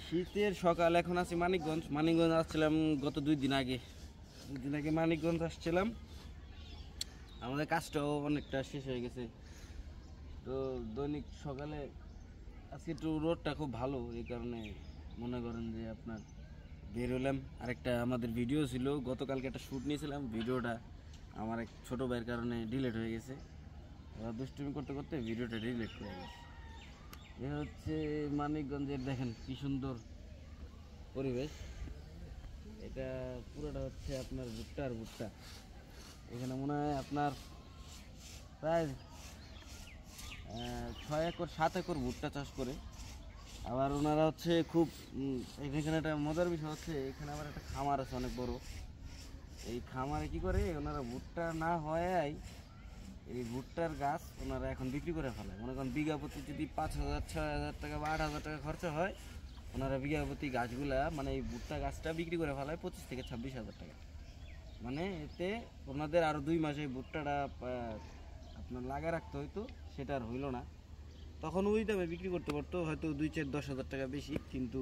শীতের সকাল এখন আছি মানিকগঞ্জ আসছিলাম গত 2 দিন আগে মানিকগঞ্জ আসছিলাম। আমাদের কাজটাও অনেকটা শেষ হয়ে গেছে। তো দৈনিক সকালে আজকে একটু রোডটা খুব ভালো, এই কারণে মনে করেন যে আপনার বের হলাম। আরেকটা আমাদের ভিডিও ছিল, গতকালকে একটা শ্যুট নিয়েছিলাম, ভিডিওটা আমার এক ছোটো ভাইয়ের কারণে ডিলিট হয়ে গেছে। দুষ্টুমি করতে করতে ভিডিওটা ডিলিট করে গেছে। এ হচ্ছে মানিকগঞ্জের, দেখেন কি সুন্দর পরিবেশ। এটা পুরোটা হচ্ছে আপনার ভুট্টা। এখানে মনে হয় আপনার প্রায় 6 একর 7 একর ভুট্টা চাষ করে। আবার ওনারা হচ্ছে খুব এখানে একটা মজার বিষয় হচ্ছে, এখানে আবার একটা খামার আছে অনেক বড়। এই খামারে কি করে ওনারা ভুট্টা না হয় এই ভুট্টার গাছ ওনারা এখন বিক্রি করে ফেলে। মনে করেন বিঘা প্রতি যদি 5,000 6,000 টাকা বা 8,000 টাকা খরচা হয়, ওনারা বিঘা প্রতি গাছগুলা মানে এই ভুট্টা গাছটা বিক্রি করে ফেলায় 25 থেকে 26,000 টাকা। মানে এতে ওনাদের আরও 2 মাসে ভুট্টাটা আপনার লাগা রাখতে হইতো, সেটা আর হইল না। তখন ওই দামে বিক্রি করতে পারতো, হয়তো 2-4-10,000 টাকা বেশি, কিন্তু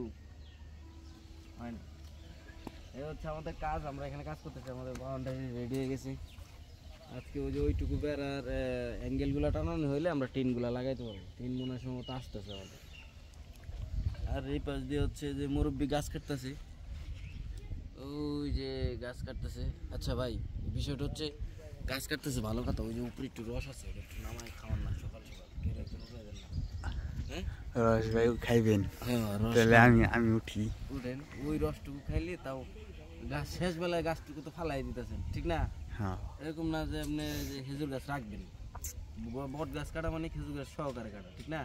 হয় না। এই হচ্ছে আমাদের কাজ, আমরা এখানে কাজ করতেছি। আমাদের বাউন্ডারি রেডি হয়ে গেছে। আজকে ওই যে ওইটুকু বেড়ার অ্যাঙ্গেলগুলো টানানো হইলে আমরা টিনগুলো লাগাইতে পারবো। 3 মনের সময় আসতেছে আমাদের। আর এই পাশ দিয়ে হচ্ছে যে মুরব্বী গাছ কাটতেছে, ওই যে গাছ কাটতেছে। আচ্ছা ভাই, বিষয়টা হচ্ছে গাছ কাটতেছে ভালো কথা, ওই যে উপরে একটু রস আছে, একটু নামায় খাওয়ান না সকাল রস ভাই খাইবেন? হ্যাঁ, তাহলে আমি উঠি। উঠেন, ওই রসটুকু খাইলে তাও গাছ শেষ বেলায় গাছটুকু তো ফালাই দিতেছেন, ঠিক না? হ্যাঁ, এরকম না যে আপনি যে খেজুর গাছ রাখবেন, বট গাছ কাটা মানে খেজুর গাছ সহকারে কাটা, ঠিক না?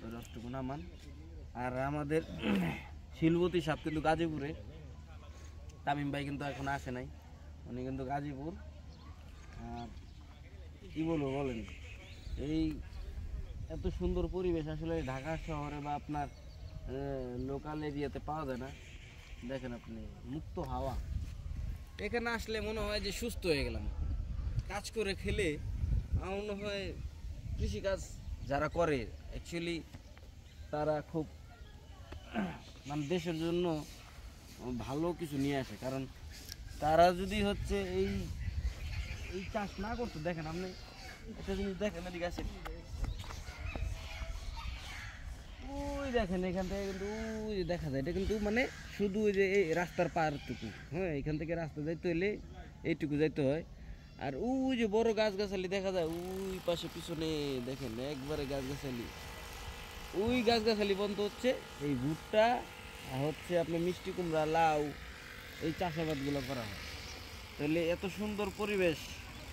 ওই রসটুকু নামান। আর আমাদের শিলবতী সাপ কিন্তু গাজীপুরে, তামিম ভাই কিন্তু এখন আসে নাই, উনি কিন্তু গাজীপুর। আর কি বলবো বলেন, এই এত সুন্দর পরিবেশ আসলে ঢাকা শহরে বা আপনার লোকাল এরিয়াতে পাওয়া যায় না। দেখেন আপনি, মুক্ত হাওয়া, এখানে আসলে মনে হয় যে সুস্থ হয়ে গেলাম। কাজ করে খেলে আমার মনে হয় কৃষিকাজ যারা করে অ্যাকচুয়ালি তারা খুব মানে দেশের জন্য ভালো কিছু নিয়ে আসে। কারণ তারা যদি হচ্ছে এই চাষ না করতো, দেখেন আপনি একটা জিনিস দেখেন, এদিকে আসেন, ওই দেখেন এখান থেকে কিন্তু ওই দেখা যায়, এটা কিন্তু মানে শুধু ওই যে এই রাস্তার পারটুকু, হ্যাঁ, এখান থেকে রাস্তা যাইতে হলে এইটুকু যাইতে হয়। আর ওই যে বড় গাছগাছালি দেখা যায় ওই পাশে পিছনে, দেখেন একবারে গাছগাছালি, ওই গাছগাছালি বন্ধ হচ্ছে এই ভুট্টা আর হচ্ছে আপনার মিষ্টি কুমড়া, লাউ, এই চাষাবাদগুলো করা হয়। তাহলে এত সুন্দর পরিবেশ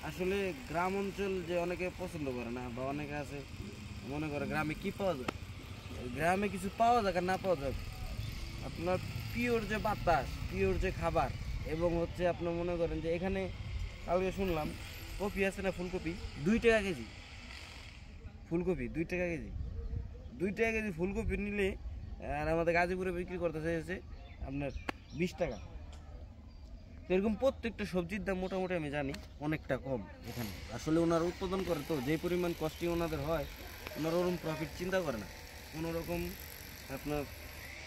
আসলে গ্রাম অঞ্চল যে অনেকে পছন্দ করে না, বা অনেকে আছে মনে করে গ্রামে কি পাওয়া যায়, গ্রামে কিছু পাওয়া যাক আর না পাওয়া যাক, আপনার পিওর যে বাতাস, পিওর যে খাবার, এবং হচ্ছে আপনার মনে করেন যে এখানে কালকে শুনলাম কপি আছে না, ফুলকপি 2 টাকা কেজি, ফুলকপি 2 টাকা কেজি, 2 টাকা কেজি ফুলকপি নিলে, আর আমাদের গাজীপুরে বিক্রি করতে চাইছে আপনার 20 টাকা। তো এরকম প্রত্যেকটা সবজির দাম মোটামুটি আমি জানি অনেকটা কম এখানে। আসলে ওনারা উৎপাদন করে, তো যে পরিমাণ কস্টিং ওনাদের হয়, ওনারা ওরকম প্রফিট চিন্তা করে না, কোনোরকম আপনার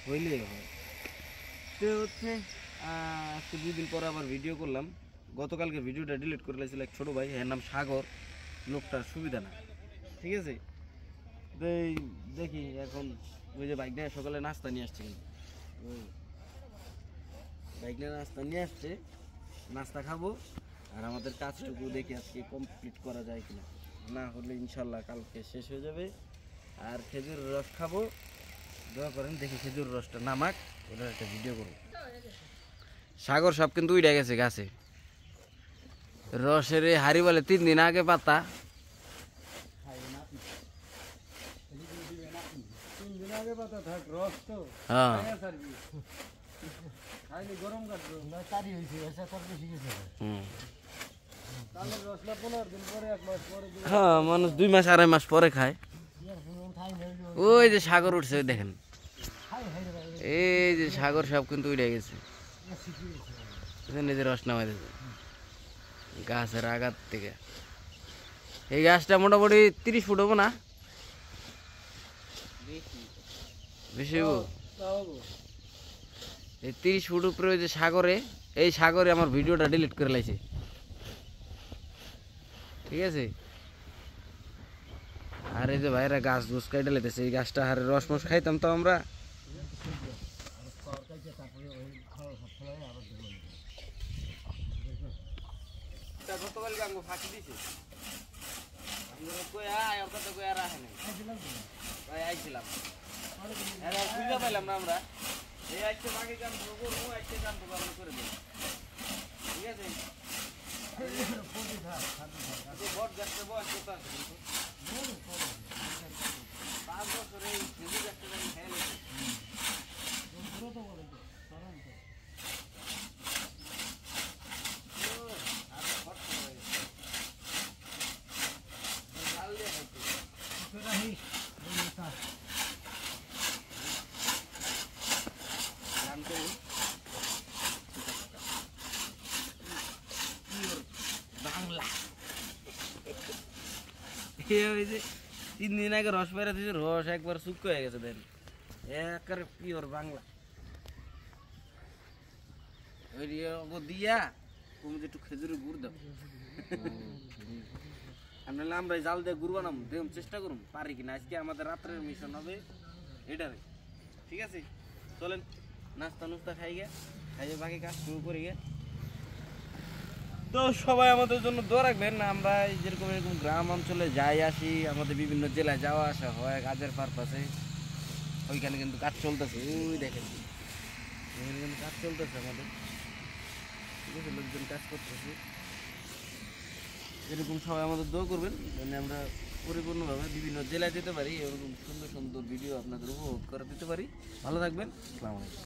হইলেই হয়। তো হচ্ছে আজকে 2 দিন পরে আবার ভিডিও করলাম। গতকালকে ভিডিওটা ডিলিট করে লাইছিল এক ছোটো ভাই, এর নাম সাগর, লোকটার সুবিধা না, ঠিক আছে? তো দেখি এখন ওই যে বাইক নিয়ে সকালে নাস্তা নিয়ে আসছে, কিন্তু ওই বাইক নিয়ে নাস্তা নিয়ে আসছে, নাস্তা খাবো আর আমাদের কাজটুকু দেখি আজকে কমপ্লিট করা যায় কিনা, না হলে ইনশাল্লাহ কালকে শেষ হয়ে যাবে। আর খেজুর রস খাবো, দোয়া করেন দেখি খেজুর রসটা নামাক, ওটার একটা ভিডিও করবো। সাগর সাপ কিন্তু উইড়া গেছে গাছে, রসের হারি বলে 3 দিন আগে পাতা, হ্যাঁ মানুষ 2 মাস 2.5 মাস পরে খায়। ওই যে সাগর উঠছে দেখেন, এই যে সাগর সাপ কিন্তু উঠে গেছে, নিজের রস নামাই দিয়েছে গাছের আঘাত থেকে। এই গাছটা মোটামুটি 30 ফুট হবো না, বেশি হইব? এই 30 ফুট উপরে ওই যে সাগরে, এই সাগরে আমার ভিডিওটা ডিলিট করে লাইছে, ঠিক আছে। আর এই যে ভাইরা গাছ গুছ কাইটা লাইতেছে, এই গাছটা হারে রস মস খাইতাম তো আমরা। গতকালকে আমাকে ফাঁকি দিছে, আইছিলাম বুঝতে পাইলাম না আমরা, এই আজকে বাকি কাম করবো, আজকে কাম করে দেবো, ঠিক আছে। বট গাছটা বয়স কত আছে কিন্তু 5 বছরে এই খেজুর গাছটা আমি খেয়ে লেছি। বাংলা 3 দিন আগে রস বেড়ে দিয়েছে, রস একবার শুকনো হয়ে গেছে, দেন একেবারে পিওর বাংলা। ওই দিয়া তুমি একটু খেজুরের গুড় দাও, আমরা আমরা জাল দিয়ে গুড় বানাবো, দেখুন চেষ্টা করুন পারি কিনা। আজকে আমাদের রাত্রের মিশন হবে এটারে, ঠিক আছে। চলেন নাস্তা নুস্তা খাইয়ে বাকি কাজ শুরু করি গে। তো সবাই আমাদের জন্য দোয়া রাখবেন। আমরা যেরকম এরকম গ্রাম অঞ্চলে যাই আসি, আমাদের বিভিন্ন জেলায় যাওয়া আসা হয় কাজের পারপাসে, ওইখানে কিন্তু কাজ চলতেছে, ওই দেখেন এখানে কিন্তু কাজ চলতেছে আমাদের, ঠিক আছে, লোকজন কাজ করতেছে। এরকম সবাই আমাদের দোয়া করবেন যেন আমরা পরিপূর্ণভাবে বিভিন্ন জেলায় যেতে পারি, এরকম সুন্দর সুন্দর ভিডিও আপনাদের উপভোগ করে দিতে পারি। ভালো থাকবেন, আসসালামু আলাইকুম।